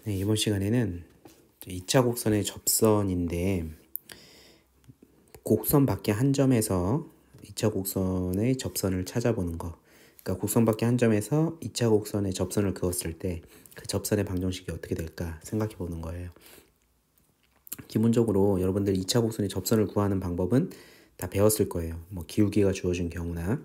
네, 이번 시간에는 2차 곡선의 접선인데 곡선 밖의 한 점에서 2차 곡선의 접선을 찾아보는 거. 그러니까 곡선 밖의 한 점에서 2차 곡선의 접선을 그었을 때 그 접선의 방정식이 어떻게 될까 생각해 보는 거예요. 기본적으로 여러분들 2차 곡선의 접선을 구하는 방법은 다 배웠을 거예요. 뭐 기울기가 주어진 경우나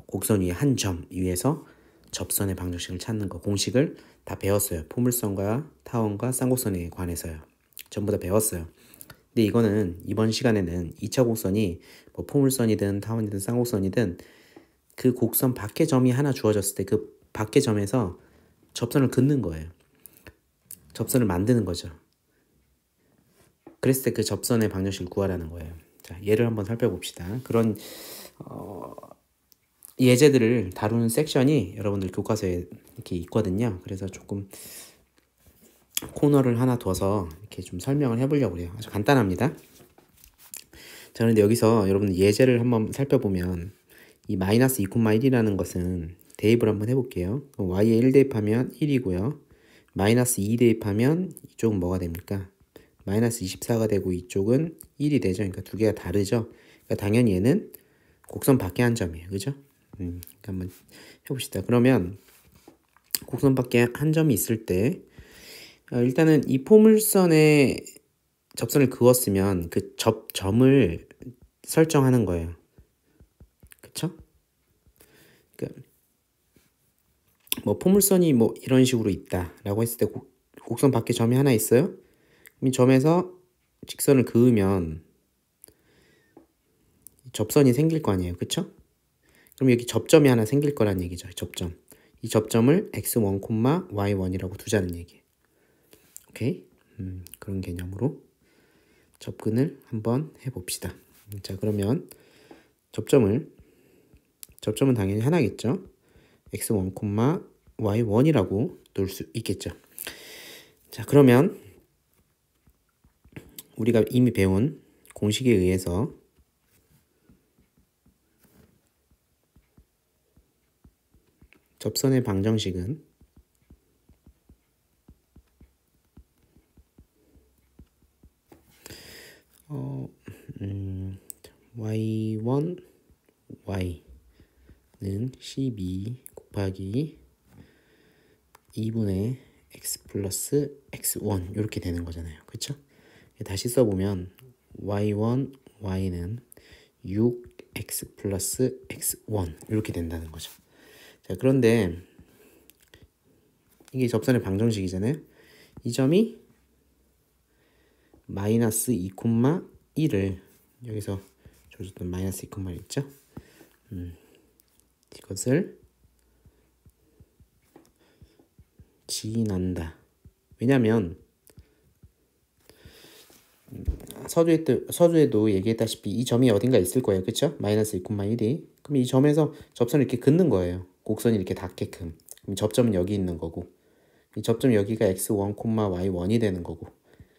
곡선 위에 한 점 위에서 접선의 방정식을 찾는 거 공식을 다 배웠어요. 포물선과 타원과 쌍곡선에 관해서요. 전부 다 배웠어요. 근데 이거는 이번 시간에는 2차 곡선이 뭐 포물선이든 타원이든 쌍곡선이든 그 곡선 밖의 점이 하나 주어졌을 때 그 밖의 점에서 접선을 긋는 거예요. 접선을 만드는 거죠. 그랬을 때 그 접선의 방정식을 구하라는 거예요. 자, 예를 한번 살펴봅시다. 그런 예제들을 다루는 섹션이 여러분들 교과서에 이렇게 있거든요. 그래서 조금 코너를 하나 둬서 이렇게 좀 설명을 해보려고 해요. 아주 간단합니다. 자, 그런데 여기서 여러분들 예제를 한번 살펴보면 이 마이너스 2,1이라는 것은 대입을 한번 해볼게요. y에 1 대입하면 1이고요. 마이너스 2 대입하면 이쪽은 뭐가 됩니까? 마이너스 24가 되고 이쪽은 1이 되죠. 그러니까 두 개가 다르죠. 그러니까 당연히 얘는 곡선 밖에 한 점이에요. 그죠? 한번 해봅시다. 그러면 곡선 밖에 한 점이 있을 때 일단은 이 포물선에 접선을 그었으면 그 접점을 설정하는 거예요. 그쵸? 그러니까 뭐 포물선이 뭐 이런 식으로 있다라고 했을 때 곡선 밖에 점이 하나 있어요? 그럼 이 점에서 직선을 그으면 접선이 생길 거 아니에요. 그쵸? 그럼 여기 접점이 하나 생길 거란 얘기죠. 접점. 이 접점을 x1, y1이라고 두자는 얘기예요. 오케이? 그런 개념으로 접근을 한번 해봅시다. 자, 그러면 접점은 당연히 하나겠죠. x1, y1이라고 놓을 수 있겠죠. 자, 그러면 우리가 이미 배운 공식에 의해서 접선의 방정식은 y1, y는 12 곱하기 2분의 x 플러스 x1 이렇게 되는 거잖아요. 그쵸? 다시 써보면 y1, y는 6x 플러스 x1 이렇게 된다는 거죠. 자, 그런데 이게 접선의 방정식이잖아요. 이 점이 마이너스 2,1을 여기서 줘줬던 마이너스 2,1 있죠? 이것을 지난다. 왜냐면 서두에도 얘기했다시피 이 점이 어딘가 있을 거예요. 그쵸? 마이너스 2,1이. 그럼 이 점에서 접선을 이렇게 긋는 거예요. 곡선이 이렇게 닿게끔. 그럼 접점은 여기 있는 거고 이 접점 여기가 x1, y1이 되는 거고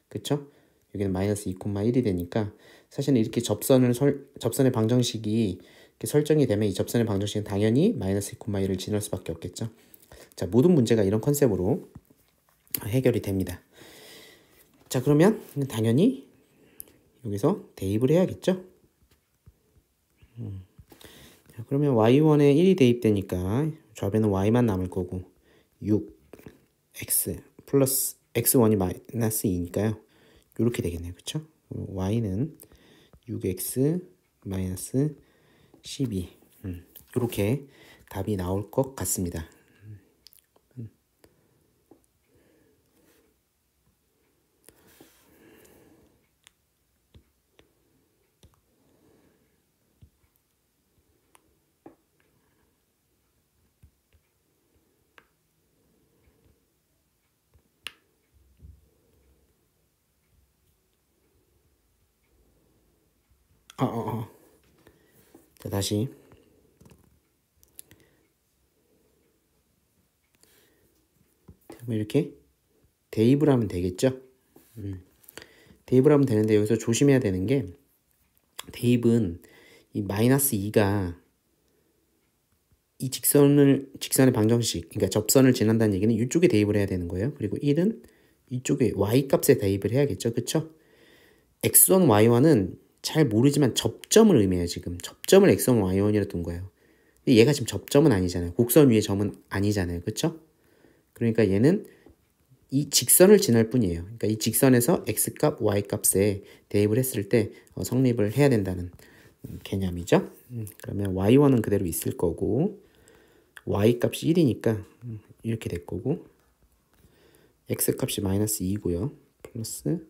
그쵸? 여기는 마이너스 2,1이 되니까 사실은 이렇게 접선의 방정식이 이렇게 설정이 되면 이 접선의 방정식은 당연히 마이너스 2,1을 지날 수밖에 없겠죠. 자, 모든 문제가 이런 컨셉으로 해결이 됩니다. 자, 그러면 당연히 여기서 대입을 해야겠죠. 자, 그러면 y1에 1이 대입되니까 좌변은 y만 남을 거고 6x 플러스 x1이 마이너스 2니까요. 이렇게 되겠네요. 그쵸? y는 6x 마이너스 12 이렇게 답이 나올 것 같습니다. 자, 다시 이렇게 대입을 하면 되겠죠. 대입을 하면 되는데 여기서 조심해야 되는 게 대입은 이 마이너스 2가 이 직선의 방정식, 그러니까 접선을 지난다는 얘기는 이쪽에 대입을 해야 되는 거예요. 그리고 1은 이쪽에 y-값에 대입을 해야겠죠. 그쵸? x1, y1은 잘 모르지만 접점을 의미해요. 지금 접점을 x1, y1이라 둔 거예요. 근데 얘가 지금 접점은 아니잖아요. 곡선 위에 점은 아니잖아요. 그쵸? 그러니까 얘는 이 직선을 지날 뿐이에요. 그러니까 이 직선에서 x값, y값에 대입을 했을 때 성립을 해야 된다는 개념이죠. 그러면 y1은 그대로 있을 거고 y값이 1이니까 이렇게 될 거고 x값이 마이너스 2고요. 플러스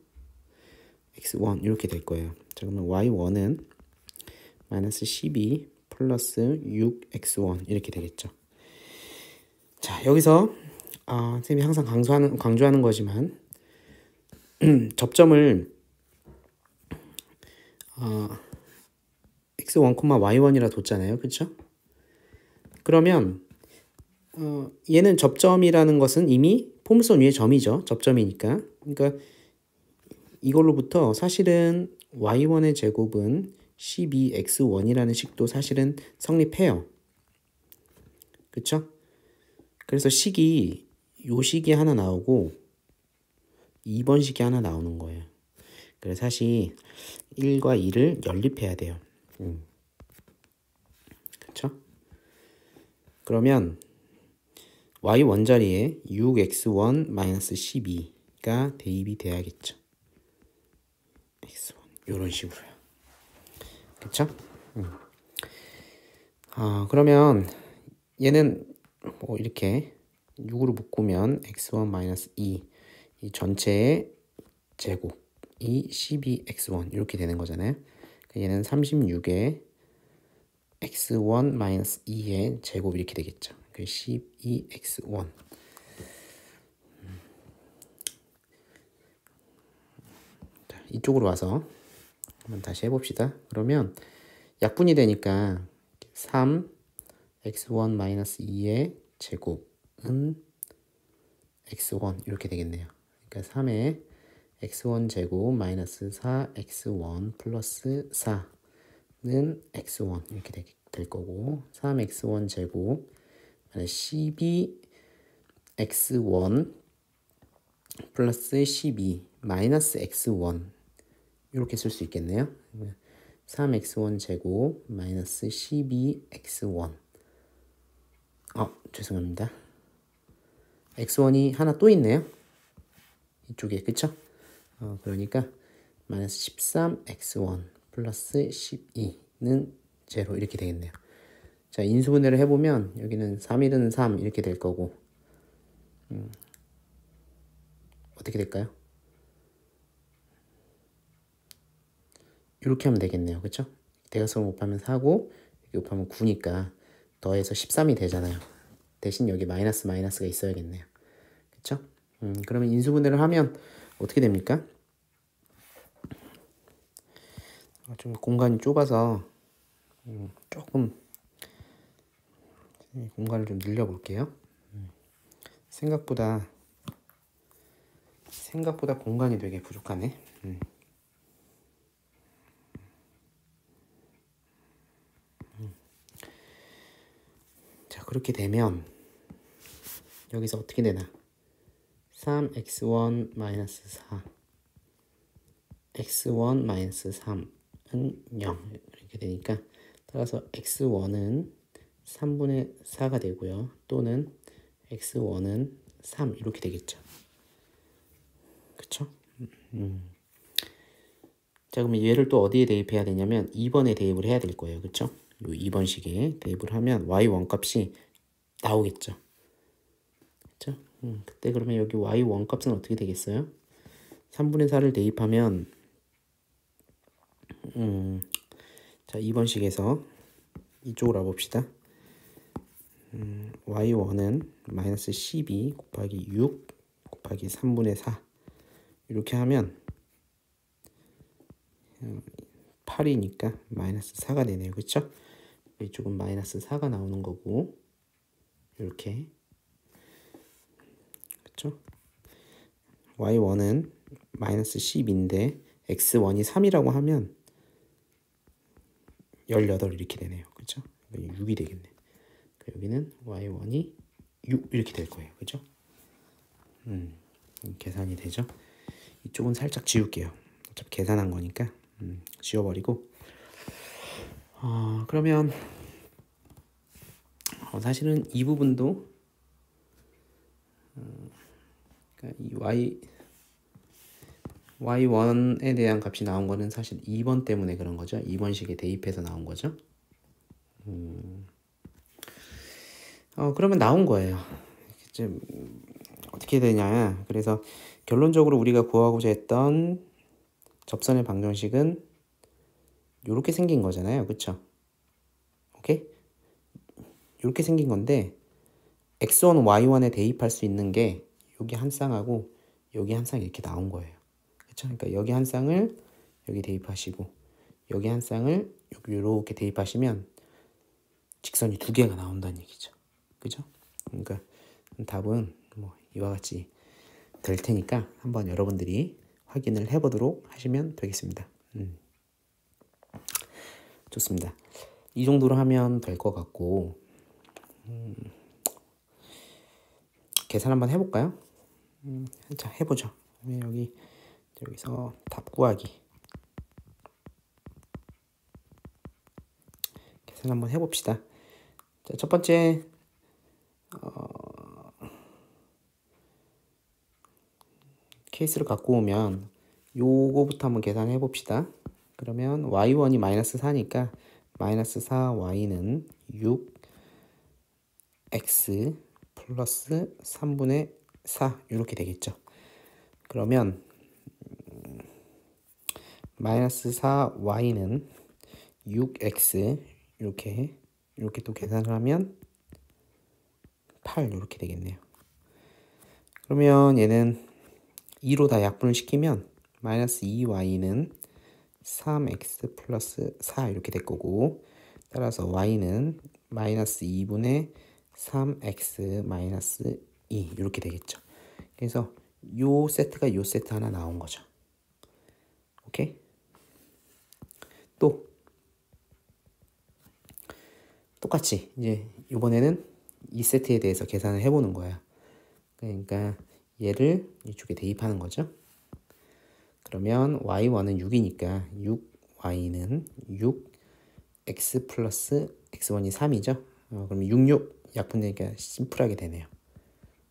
x1 이렇게 될 거예요. 자, 그러면 y1은 마이너스 12 플러스 6x1 이렇게 되겠죠. 자, 여기서 선생님이 항상 강조하는 거지만 접점을 x1, y1이라 뒀잖아요. 그쵸? 그러면 얘는 접점이라는 것은 이미 포물선 위에 점이죠. 접점이니까. 그러니까 이걸로부터 사실은 y1의 제곱은 12x1이라는 식도 사실은 성립해요. 그쵸? 그래서 요 식이 하나 나오고 2번 식이 하나 나오는 거예요. 그래서 사실 1과 2를 연립해야 돼요. 그쵸? 그러면 y1 자리에 6x1 마이너스 12가 대입이 돼야겠죠. x1 이런 식으로요. 그쵸? 그러면 얘는 뭐 이렇게 6으로 묶으면 x1 마이너스 2 이 전체의 제곱이 12x1 이렇게 되는 거잖아요. 얘는 36에 x1 마이너스 2의 제곱 이렇게 되겠죠. 12x1 자, 이쪽으로 와서 한번 다시 해봅시다. 그러면 약분이 되니까 3 x1 마이너스 2의 제곱은 x1 이렇게 되겠네요. 그러니까 3의 x1 제곱 마이너스 4x1 플러스 4는 x1 이렇게 될 거고 3x1 제곱 12x1 플러스 12 마이너스 x1 이렇게 쓸 수 있겠네요. 3x1 제곱 마이너스 12x1 죄송합니다. x1이 하나 또 있네요. 이쪽에 그쵸? 그러니까 마이너스 13x1 플러스 12는 0 이렇게 되겠네요. 자, 인수분해를 해보면 여기는 3일은 3 이렇게 될 거고 어떻게 될까요? 이렇게 하면 되겠네요. 그쵸? 대각선을 곱하면 4고 여기 곱하면 9니까 더해서 13이 되잖아요. 대신 여기 마이너스가 있어야겠네요. 그쵸? 그러면 인수분해를 하면 어떻게 됩니까? 좀 공간이 좁아서 조금 공간을 좀 늘려볼게요. 생각보다 공간이 되게 부족하네. 자, 그렇게 되면 여기서 어떻게 되나? 3x1 마이너스 4 x1 마이너스 3은 0 이렇게 되니까 따라서 x1은 3분의 4가 되고요. 또는 x1은 3 이렇게 되겠죠. 그쵸? 자, 그러면 얘를 또 어디에 대입해야 되냐면 2번에 대입을 해야 될 거예요. 그쵸? 요 2번식에 대입을 하면 y1 값이 나오겠죠. 그쵸? 그때 그러면 여기 y1 값은 어떻게 되겠어요? 3분의 4를 대입하면 자, 2번식에서 이쪽으로 와봅시다. y1은 마이너스 12 곱하기 6 곱하기 3분의 4 이렇게 하면 8이니까 마이너스 4가 되네요. 그쵸? 이쪽은 마이너스 4가 나오는 거고 이렇게 그쵸? y1은 마이너스 10인데 x1이 3이라고 하면 18 이렇게 되네요. 그쵸? 6이 되겠네. 여기는 y1이 6 이렇게 될 거예요. 그죠? 계산이 되죠? 이쪽은 살짝 지울게요. 어차피 계산한 거니까 지워버리고 그러면 사실은 이 부분도 그러니까 이 y1에 대한 값이 나온 거는 사실 2번 때문에 그런 거죠. 2번식에 대입해서 나온 거죠. 그러면 나온 거예요. 이제 어떻게 되냐. 그래서 결론적으로 우리가 구하고자 했던 접선의 방정식은 이렇게 생긴 거잖아요. 그쵸? 오케이? 이렇게 생긴 건데 x1, y1에 대입할 수 있는 게 여기 한 쌍하고 여기 한 쌍 이렇게 나온 거예요. 그쵸? 그러니까 여기 한 쌍을 여기 대입하시고 여기 한 쌍을 여기 이렇게 대입하시면 직선이 두 개가 나온다는 얘기죠. 그죠? 그러니까 답은 뭐 이와 같이 될 테니까 한번 여러분들이 확인을 해보도록 하시면 되겠습니다. 좋습니다. 이 정도로 하면 될 것 같고 계산 한번 해볼까요? 자, 해보죠. 여기서 답 구하기 계산 한번 해봅시다. 자, 첫 번째 케이스를 갖고 오면 요거부터 한번 계산해 봅시다. 그러면 y1이 마이너스 4니까 마이너스 4y는 6x 플러스 3분의 4 이렇게 되겠죠. 그러면 마이너스 4y는 6x 이렇게 또 계산을 하면 8 이렇게 되겠네요. 그러면 얘는 2로 다 약분을 시키면 마이너스 2y는 3x 플러스 4 이렇게 될 거고 따라서 y는 마이너스 2분의 3x 마이너스 2 이렇게 되겠죠. 그래서 요 세트가 요 세트 하나 나온 거죠. 오케이? 또 똑같이 이제 이번에는 이 세트에 대해서 계산을 해보는 거야. 그러니까 얘를 이쪽에 대입하는 거죠. 그러면 y1은 6이니까 6y는 6x 플러스 x1이 3이죠. 그러면 6 약분되니까 심플하게 되네요.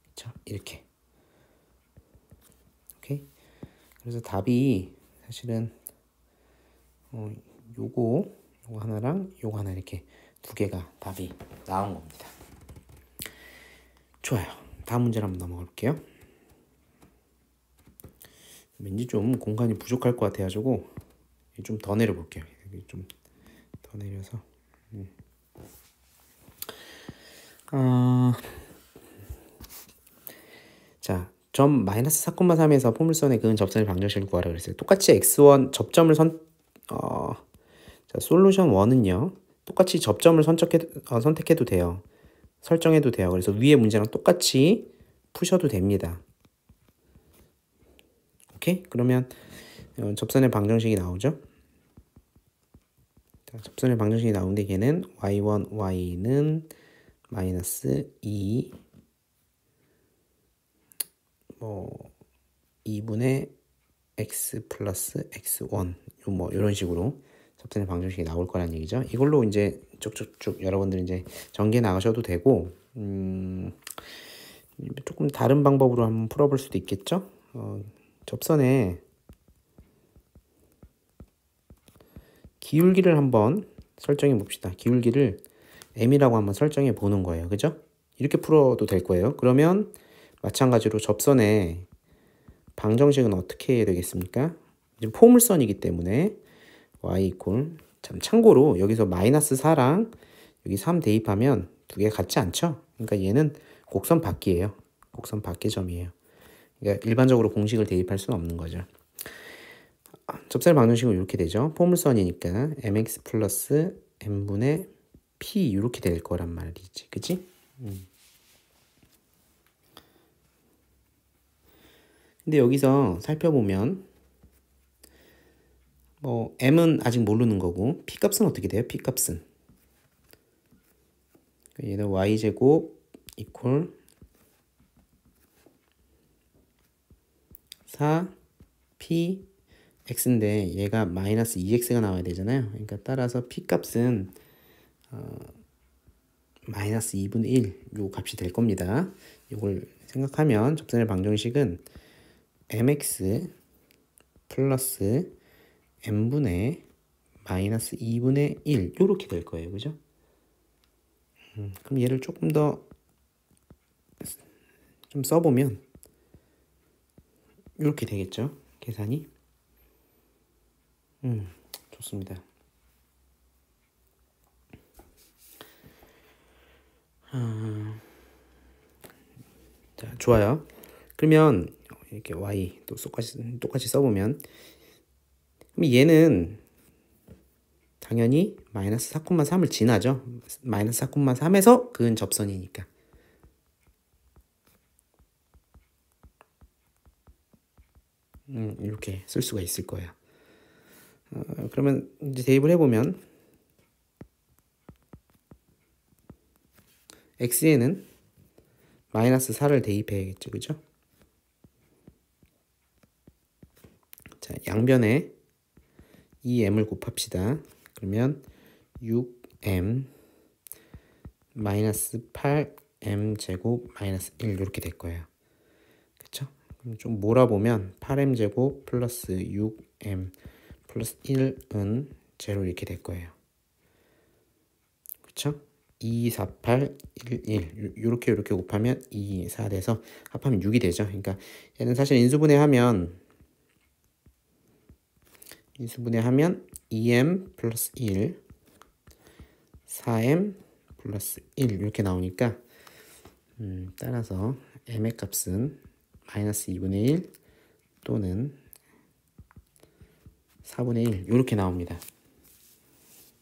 그렇죠? 이렇게. 오케이. 그래서 답이 사실은 요거 하나랑 요거 하나 이렇게 두 개가 답이 나온 겁니다. 좋아요. 다음 문제로 한번 넘어가 볼게요. 왠지 좀 공간이 부족할 것 같아가지고 좀 더 내려볼게요. 여기 좀 더 내려서 자, 점 마이너스 4,3에서 포물선의 그은 접선의 방정식을 구하라 그랬어요. 똑같이 x1 접점을 자, 솔루션 1은요. 똑같이 접점을 선택해도 돼요. 설정해도 돼요. 그래서 위에 문제랑 똑같이 푸셔도 됩니다. 오케이? 그러면 접선의 방정식이 나오죠. 자, 접선의 방정식이 나오는데 얘는 y1, y는 마이너스 2 2분의 x 플러스 x1 뭐 이런 식으로 접선의 방정식이 나올 거란 얘기죠. 이걸로 이제 쭉쭉쭉 여러분들 이제 전개 나가셔도 되고 조금 다른 방법으로 한번 풀어볼 수도 있겠죠. 접선의 기울기를 한번 설정해 봅시다. 기울기를 m이라고 한번 설정해 보는 거예요. 그죠? 이렇게 풀어도 될 거예요. 그러면 마찬가지로 접선의 방정식은 어떻게 해야 되겠습니까? 지금 포물선이기 때문에 y 이퀄 참고로 여기서 마이너스 4랑 여기 3 대입하면 두 개 같지 않죠? 그러니까 얘는 곡선 밖이에요. 곡선 밖의 점이에요. 그러니까 일반적으로 공식을 대입할 수는 없는 거죠. 접선의 방정식은 이렇게 되죠. 포물선이니까 mx 플러스 m분의 p 이렇게 될 거란 말이지. 그치? 근데 여기서 살펴보면 m은 아직 모르는 거고 p 값은 어떻게 돼요? p 값은 얘는 y제곱 이퀄 4p x인데 얘가 마이너스 2x가 나와야 되잖아요. 그러니까 따라서 p 값은 마이너스 2분의 1 요 값이 될 겁니다. 이걸 생각하면 접선의 방정식은 mx 플러스 n분의 마이너스 2분의 1 요렇게 될 거예요. 그죠? 그럼 얘를 조금 더 좀 써보면 이렇게 되겠죠? 계산이. 좋습니다. 자, 좋아요. 그러면 이렇게 y 또 똑같이 써보면 그럼 얘는 당연히 마이너스 4,3을 지나죠. 마이너스 4,3에서 그은 접선이니까. 이렇게 쓸 수가 있을 거예요. 그러면 이제 대입을 해보면 x에는 마이너스 4를 대입해야겠죠. 그죠? 자, 양변에 2m을 곱합시다. 그러면 6m 마이너스 8m 제곱 마이너스 1 이렇게 될 거예요. 그쵸? 그럼 좀 몰아보면 8m 제곱 플러스 6m 플러스 1은 제로 이렇게 될 거예요. 그쵸? 2, 4, 8, 1, 1 요렇게 곱하면 2, 4 돼서 합하면 6이 되죠. 그러니까 얘는 사실 인수분해하면 2m 플러스 1 4m 플러스 1 이렇게 나오니까 따라서 m의 값은 마이너스 2분의 1 또는 4분의 1 이렇게 나옵니다.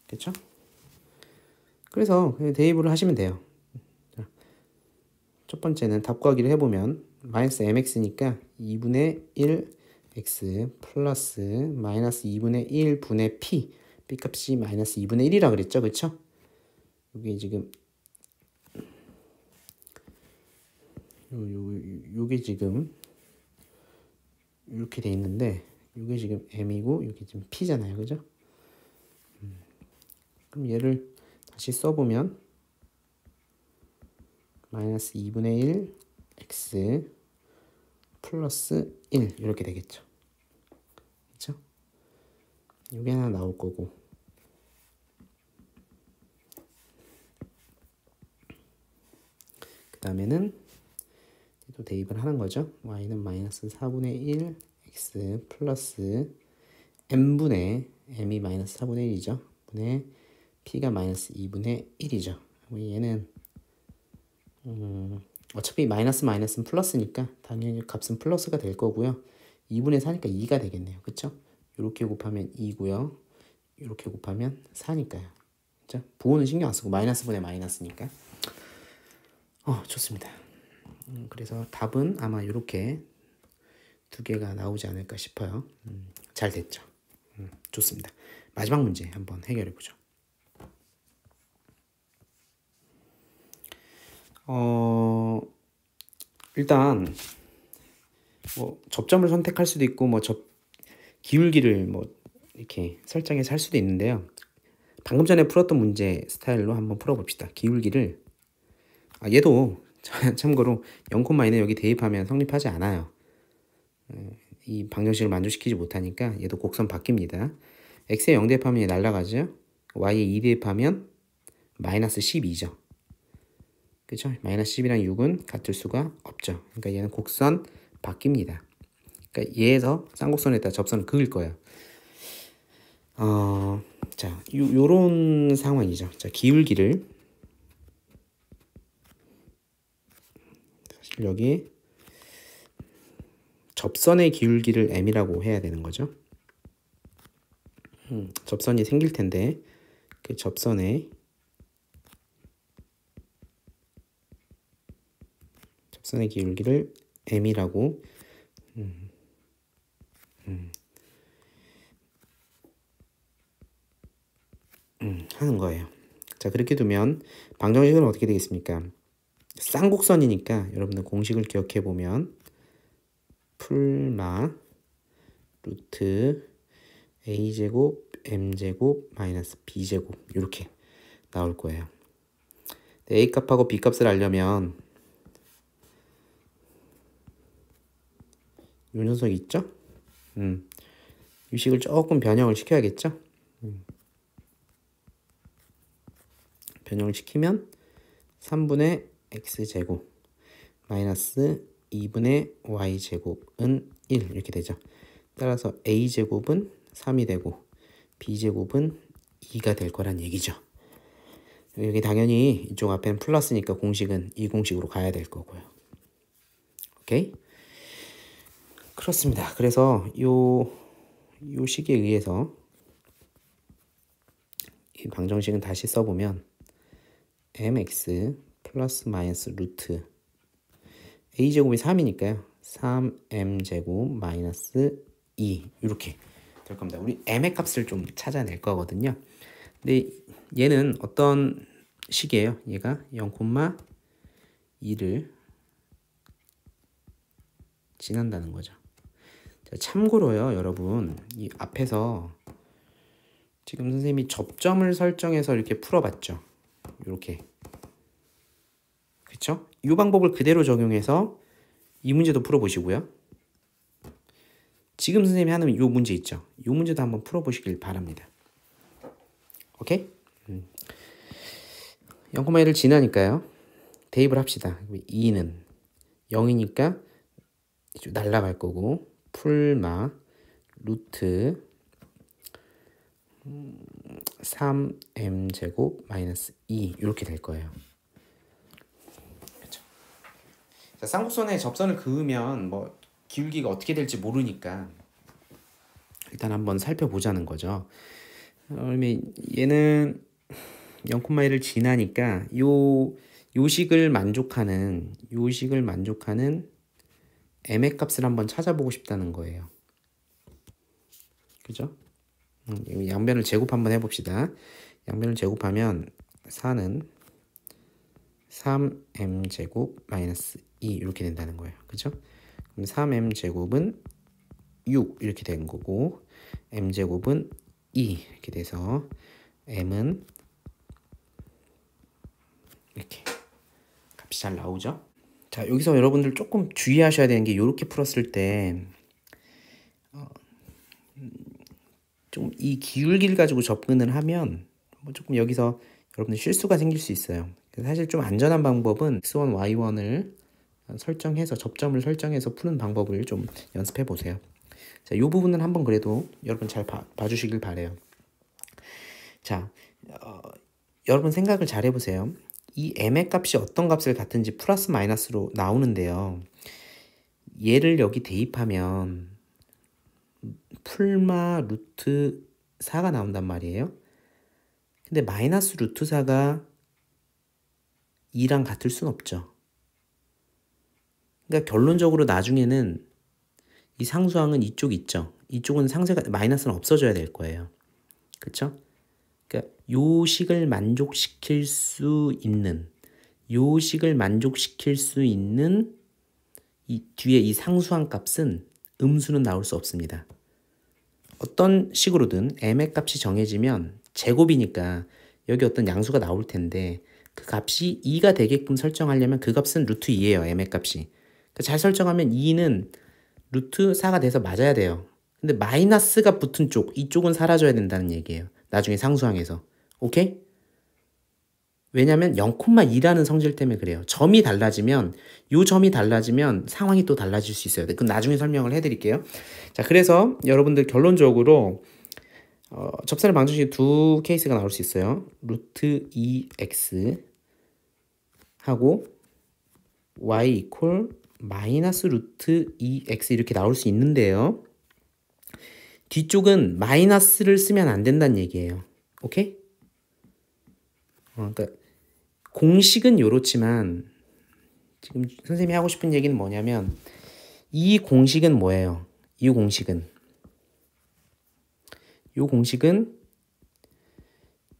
그렇죠? 그래서 대입을 하시면 돼요. 자, 첫 번째는 답 구하기를 해보면 마이너스 mx니까 2분의 1 x 플러스 마이너스 2분의 1 분의 p 값이 마이너스 2분의 1이라 그랬죠. 그쵸? 이게 지금 요게 지금 이렇게 돼 있는데 요게 지금 m이고 요게 지금 p잖아요. 그죠? 그럼 얘를 다시 써보면 마이너스 2분의 1 x 플러스 1 이렇게 되겠죠. 그렇죠? 이게 하나 나올 거고 그 다음에는 또 대입을 하는 거죠. y는 마이너스 4분의 1 x 플러스 m분의 m이 마이너스 4분의 1이죠. 분의 p가 마이너스 2분의 1이죠. 얘는 어차피 마이너스는 플러스니까 당연히 값은 플러스가 될 거고요. 2분의 4니까 2가 되겠네요. 그쵸? 이렇게 곱하면 2고요. 이렇게 곱하면 4니까요. 그쵸? 부호는 신경 안 쓰고 마이너스 분의 마이너스니까. 좋습니다. 그래서 답은 아마 이렇게 두 개가 나오지 않을까 싶어요. 잘 됐죠. 좋습니다. 마지막 문제 한번 해결해 보죠. 일단 뭐 접점을 선택할 수도 있고 뭐 기울기를 뭐 이렇게 설정해서 할 수도 있는데요. 방금 전에 풀었던 문제 스타일로 한번 풀어봅시다. 기울기를 얘도 참고로 0,2는 여기 대입하면 성립하지 않아요. 이 방정식을 만족시키지 못하니까 얘도 곡선 바뀝니다. x에 0 대입하면 얘 날라가죠. y에 2 대입하면 마이너스 12죠. 그쵸? 마이너스 10이랑 6은 같을 수가 없죠. 그러니까 얘는 곡선 바뀝니다. 그러니까 얘에서 쌍곡선에다 접선을 그을 거예요. 자, 요런 상황이죠. 자, 기울기를 사실 여기 접선의 기울기를 m이라고 해야 되는 거죠. 접선이 생길 텐데 그 접선의 기울기를 m이라고 하는 거예요. 자, 그렇게 두면 방정식은 어떻게 되겠습니까? 쌍곡선이니까 여러분들 공식을 기억해 보면 풀마 루트 a제곱 m제곱 마이너스 b제곱 이렇게 나올 거예요. a 값하고 b 값을 알려면 이 녀석이 있죠? 이 식을 조금 변형을 시켜야겠죠? 변형을 시키면 3분의 x제곱 마이너스 2분의 y제곱은 1 이렇게 되죠. 따라서 a제곱은 3이 되고 b제곱은 2가 될 거란 얘기죠. 여기 당연히 이쪽 앞에는 플러스니까 공식은 이 공식으로 가야 될 거고요. 오케이? 그렇습니다. 그래서 요 식에 의해서 이 방정식은 다시 써보면 mx 플러스 마이너스 루트 a제곱이 3이니까요. 3m제곱 마이너스 2 이렇게 될 겁니다. 우리 m의 값을 좀 찾아낼 거거든요. 근데 얘는 어떤 식이에요? 얘가 0,2를 지난다는 거죠. 자, 참고로요, 여러분, 이 앞에서 지금 선생님이 접점을 설정해서 이렇게 풀어봤죠. 이렇게. 그쵸? 이 방법을 그대로 적용해서 이 문제도 풀어보시고요. 지금 선생님이 하는 이 문제 있죠? 이 문제도 한번 풀어보시길 바랍니다. 오케이? 0,1을 지나니까요. 대입을 합시다. 2는 0이니까 날라갈 거고 풀마 루트 3m제곱 마이너스 2 이렇게 될 거예요. 그렇죠? 자, 쌍곡선에 접선을 그으면 뭐 기울기가 어떻게 될지 모르니까 일단 한번 살펴보자는 거죠. 그러면 얘는 0,1을 지나니까 요 식을 만족하는 m의 값을 한번 찾아보고 싶다는 거예요. 그죠? 양변을 제곱 한번 해봅시다. 양변을 제곱하면 4는 3m제곱 마이너스 2 이렇게 된다는 거예요. 그죠? 그럼 3m제곱은 6 이렇게 된 거고 m제곱은 2 이렇게 돼서 m은 이렇게 값이 잘 나오죠? 자, 여기서 여러분들 조금 주의하셔야 되는 게 이렇게 풀었을 때 좀 이 기울기를 가지고 접근을 하면 뭐 조금 여기서 여러분들 실수가 생길 수 있어요. 사실 좀 안전한 방법은 x1, y1을 설정해서 접점을 설정해서 푸는 방법을 좀 연습해 보세요. 자, 이 부분은 한번 그래도 여러분 잘 봐주시길 바래요. 자, 여러분 생각을 잘 해보세요. 이 m의 값이 어떤 값을 갖든지 플러스 마이너스로 나오는데요. 얘를 여기 대입하면 풀마 루트 4가 나온단 말이에요. 근데 마이너스 루트 4가 2랑 같을 순 없죠. 그러니까 결론적으로 나중에는 이 상수항은 이쪽 있죠. 이쪽은 상세가 마이너스는 없어져야 될 거예요. 그렇죠? 그러니까 요 식을 만족시킬 수 있는 이 뒤에 이 상수항 값은 음수는 나올 수 없습니다. 어떤 식으로든 m의 값이 정해지면 제곱이니까 여기 어떤 양수가 나올 텐데 그 값이 2가 되게끔 설정하려면 그 값은 루트 2예요. m의 값이. 그러니까 잘 설정하면 2는 루트 4가 돼서 맞아야 돼요. 근데 마이너스가 붙은 쪽, 이쪽은 사라져야 된다는 얘기예요. 나중에 상수항에서. 오케이? 왜냐면 0,2라는 성질 때문에 그래요. 점이 달라지면 상황이 또 달라질 수 있어요. 그건 나중에 설명을 해드릴게요. 자, 그래서 여러분들 결론적으로 접선의 방정식이 두 케이스가 나올 수 있어요. 루트 2x 하고 y 이퀄 마이너스 루트 2x 이렇게 나올 수 있는데요. 뒤쪽은 마이너스를 쓰면 안 된다는 얘기예요. 오케이? 그러니까 공식은 요렇지만 지금 선생님이 하고 싶은 얘기는 뭐냐면 이 공식은 뭐예요? 이 공식은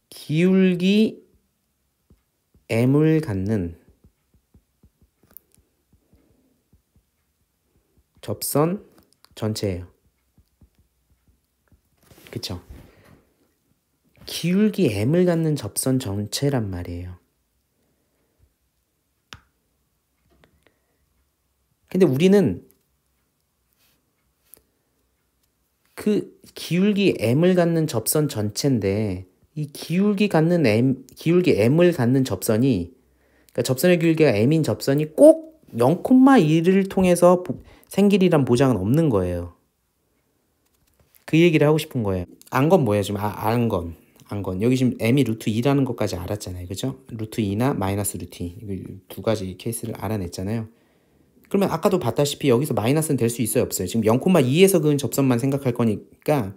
기울기 m을 갖는 접선 전체예요. 그쵸? 기울기 m을 갖는 접선 전체란 말이에요. 근데 우리는 그 기울기 m을 갖는 접선 전체인데 이 기울기 m을 갖는 접선이, 그러니까 접선의 기울기가 m인 접선이 꼭 0,1을 통해서 생길이란 보장은 없는 거예요. 그 얘기를 하고 싶은 거예요. 안 건 뭐예요? 지금 안 건. 여기 지금 m이 루트 2라는 것까지 알았잖아요. 그죠? 루트 2나 마이너스 루트 2. 두 가지 케이스를 알아냈잖아요. 그러면 아까도 봤다시피 여기서 마이너스는 될 수 있어요? 없어요? 지금 0,2에서 그은 접선만 생각할 거니까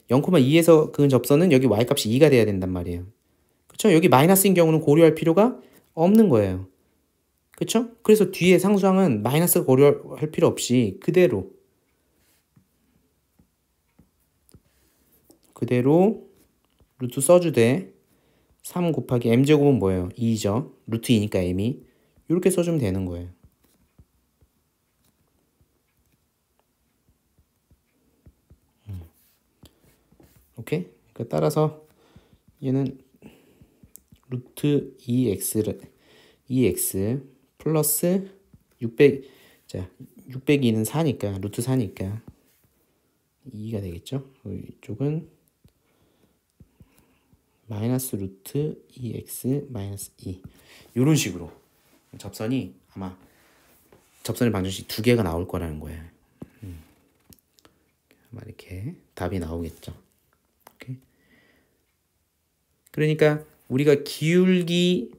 0,2에서 그은 접선은 여기 y값이 2가 돼야 된단 말이에요. 그쵸? 여기 마이너스인 경우는 고려할 필요가 없는 거예요. 그쵸? 그래서 뒤에 상수항은 마이너스 고려할 필요 없이 그대로 루트 써주되 3 곱하기 m제곱은 뭐예요? 2죠. 루트 2니까 m이. 이렇게 써주면 되는 거예요. 오케이? 그러니까 따라서 얘는 루트 2x 플러스 600, 자, 602는 4니까, 루트 4니까 2가 되겠죠? 이쪽은 마이너스 루트 2x 마이너스 2. 이런 식으로 접선이 아마 접선의 방정식 두 개가 나올 거라는 거예요. 아마 이렇게 답이 나오겠죠. 오케이? 그러니까 우리가 기울기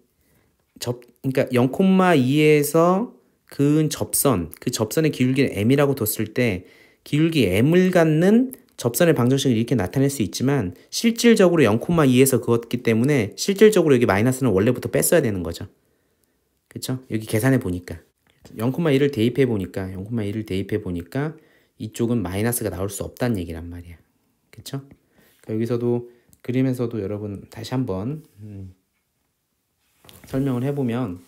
그러니까 0,2에서 그은 접선, 그 접선의 기울기를 m이라고 뒀을 때 기울기 m을 갖는 접선의 방정식을 이렇게 나타낼 수 있지만 실질적으로 0,2에서 그었기 때문에 실질적으로 여기 마이너스는 원래부터 뺐어야 되는 거죠. 그쵸? 여기 계산해 보니까 0,1을 대입해 보니까 이쪽은 마이너스가 나올 수 없다는 얘기란 말이야. 그쵸? 그러니까 여기서도 그림에서도 여러분 다시 한번 설명을 해보면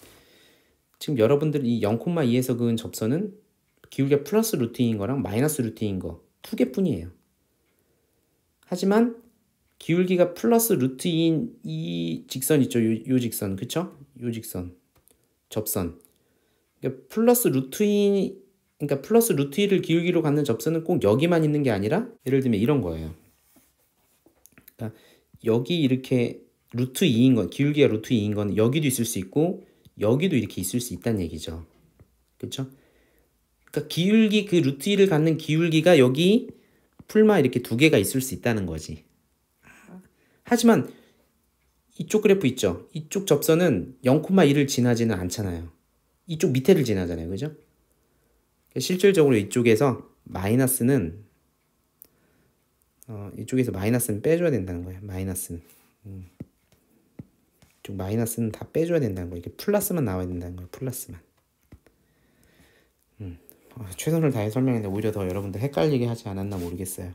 지금 여러분들 이 0,2에서 그은 접선은 기울기가 플러스 루트인 거랑 마이너스 루트인 거 두 개뿐이에요. 하지만 기울기가 플러스 루트인 이 직선 있죠? 요 직선, 그쵸? 요 직선, 접선. 그러니까 플러스 루트 2를 기울기로 갖는 접선은 꼭 여기만 있는 게 아니라 예를 들면 이런 거예요. 그러니까 여기 이렇게 루트 2인 건, 기울기가 루트 2인 건 여기도 있을 수 있고 여기도 이렇게 있을 수 있다는 얘기죠. 그쵸? 그러니까 기울기, 그 루트 2를 갖는 기울기가 여기 풀마 이렇게 두 개가 있을 수 있다는 거지. 하지만 이쪽 그래프 있죠? 이쪽 접선은 0,1을 지나지는 않잖아요. 이쪽 밑에를 지나잖아요. 그죠? 실질적으로 이쪽에서 마이너스는 빼줘야 된다는 거예요. 마이너스는. 이쪽 마이너스는 다 빼줘야 된다는 거예요. 이게 플러스만 나와야 된다는 거예요. 플러스만. 최선을 다해 설명했는데 오히려 더 여러분들 헷갈리게 하지 않았나 모르겠어요.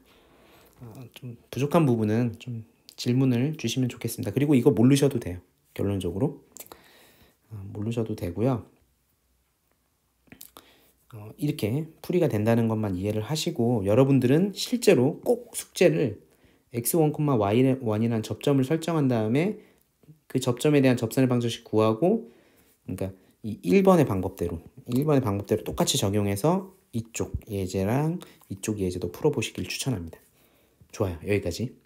좀 부족한 부분은 좀 질문을 주시면 좋겠습니다. 그리고 이거 모르셔도 돼요. 결론적으로 모르셔도 되고요. 이렇게 풀이가 된다는 것만 이해를 하시고 여러분들은 실제로 꼭 숙제를 x1, y1이라는 접점을 설정한 다음에 그 접점에 대한 접선의 방정식 구하고, 그러니까 이 1번의 방법대로 똑같이 적용해서 이쪽 예제랑 이쪽 예제도 풀어보시길 추천합니다. 좋아요. 여기까지.